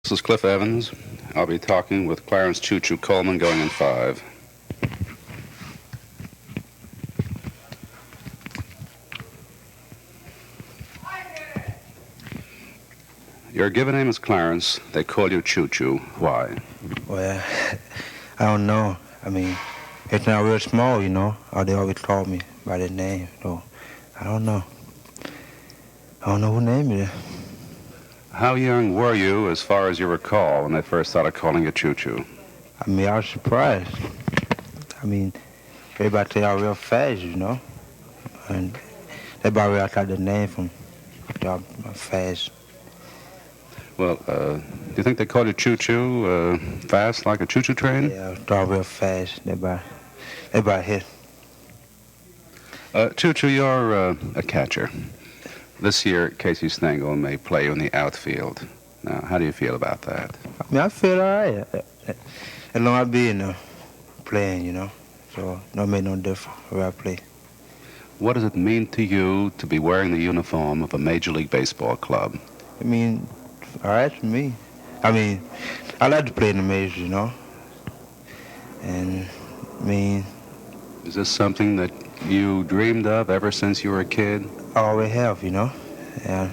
This is Cliff Evans. I'll be talking with Clarence Choo Coleman going in 5. Your given name is Clarence. They call you Choo. Why? Well, I don't know. I mean, it's not real small, or they always call me by that name, so I don't know. I don't know who named me. How young were you, as far as you recall, when they first started calling you Choo? I mean, I was surprised. I mean, everybody say I'm real fast, and everybody really got the name from fast. Well, do you think they called you Choo fast, like a choo-choo train? Yeah, I thought real fast. Everybody hit. Choo, you're a catcher. This year, Casey Stengel may play you in the outfield. Now, how do you feel about that? I mean, I feel all right. As long as I be in there playing, so it don't make no difference where I play. What does it mean to you to be wearing the uniform of a Major League Baseball club? I mean, all right for me. I mean, I like to play in the majors, and I mean... Is this something that you dreamed of ever since you were a kid? I always have, and I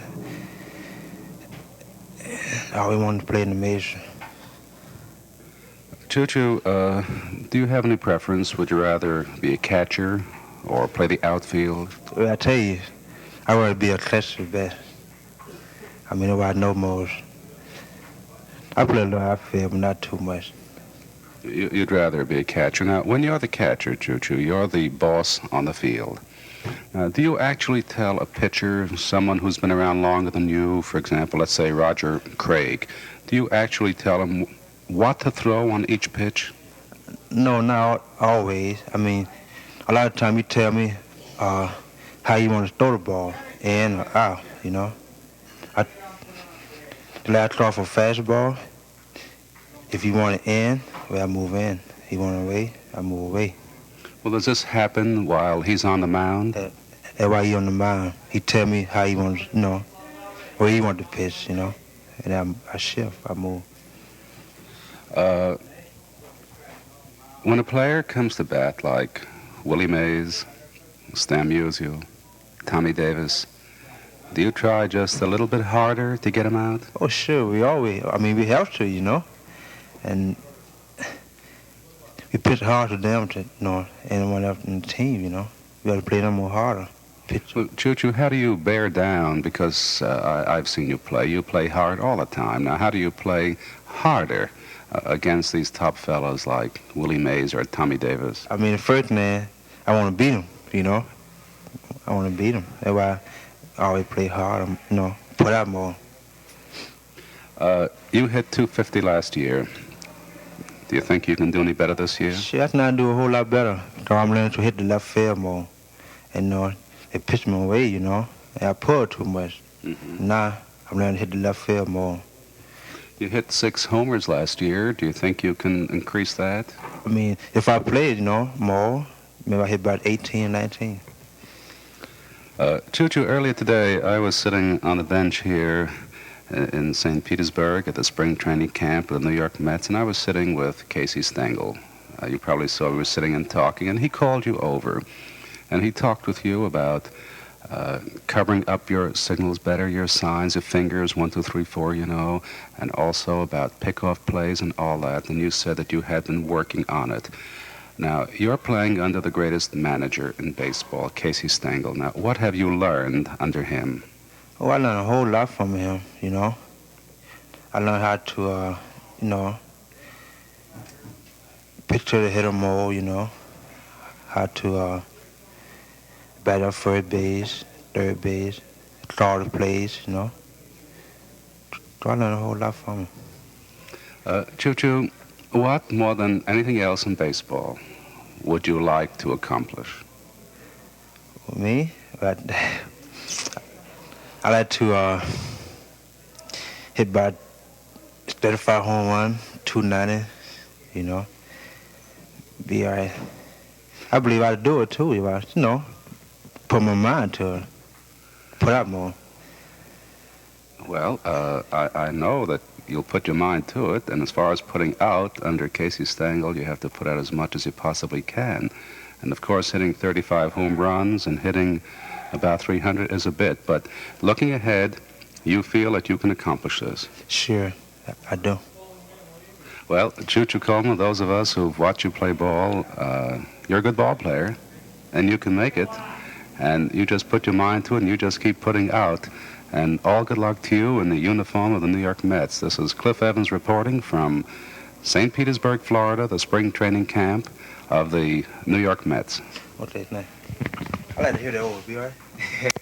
always wanted to play in the majors. Choo, do you have any preference? Would you rather be a catcher or play the outfield? Well, I tell you, I'd rather be a catcher best. I mean, nobody knows most. I play a little outfield, but not too much. You'd rather be a catcher. Now, when you're the catcher, Choo, you're the boss on the field. Do you actually tell a pitcher, someone who's been around longer than you, for example, let's say Roger Craig, do you actually tell him what to throw on each pitch? No, not always. I mean, a lot of times you tell me how you want to throw the ball, in or out, The last throw for fastball, if you want it in, well, I move in. If you want it away, I move away. Well, does this happen while he's on the mound? That's why he's on the mound. He tell me how he wants, where he want to pitch, and I shift, I move. When a player comes to bat, like Willie Mays, Stan Musial, Tommy Davis, do you try just a little bit harder to get him out? Oh, sure, we have to, and we pitch hard to them, anyone else in the team, We got to play them more harder. Well, Choo, how do you bear down? Because I've seen you play. You play hard all the time. Now, how do you play harder against these top fellas like Willie Mays or Tommy Davis? I mean, the first man, I want to beat him, I want to beat him. That's why I always play hard, put out more. You hit .250 last year. Do you think you can do any better this year? Sure, I can do a whole lot better. So I'm learning to hit the left field more. And, they pitch me away, and I pull too much. Mm-hmm. Now I'm learning to hit the left field more. You hit 6 homers last year. Do you think you can increase that? I mean, if I played, more, maybe I hit about 18, 19. Choo, earlier today, I was sitting on the bench here in St. Petersburg at the spring training camp of the New York Mets, and I was sitting with Casey Stengel. You probably saw we were sitting and talking, and he called you over, and he talked with you about covering up your signals better, your signs, your fingers, 1, 2, 3, 4, and also about pickoff plays and all that, and you said that you had been working on it. Now, you're playing under the greatest manager in baseball, Casey Stengel. Now, what have you learned under him? Oh, I learned a whole lot from him, I learned how to, pitch to the hitter more, how to bat up first base, third base, start the plays, So I learned a whole lot from him. Choo, what more than anything else in baseball would you like to accomplish? Me? I like to hit about 35 home run, 290, Be all right. I believe I'd do it too if I, put my mind to it, put out more. Well, I know that you'll put your mind to it. And as far as putting out under Casey Stengel, you have to put out as much as you possibly can. And of course, hitting 35 home runs and hitting about 300 is a bit. But looking ahead, you feel that you can accomplish this. Sure, I do. Well, Choo Coleman, those of us who've watched you play ball, you're a good ball player, and you can make it. And you just put your mind to it, and you just keep putting out. And all good luck to you in the uniform of the New York Mets. This is Cliff Evans reporting from St. Petersburg, Florida, the spring training camp of the New York Mets. Okay, nice. I like to hear that over, be all right?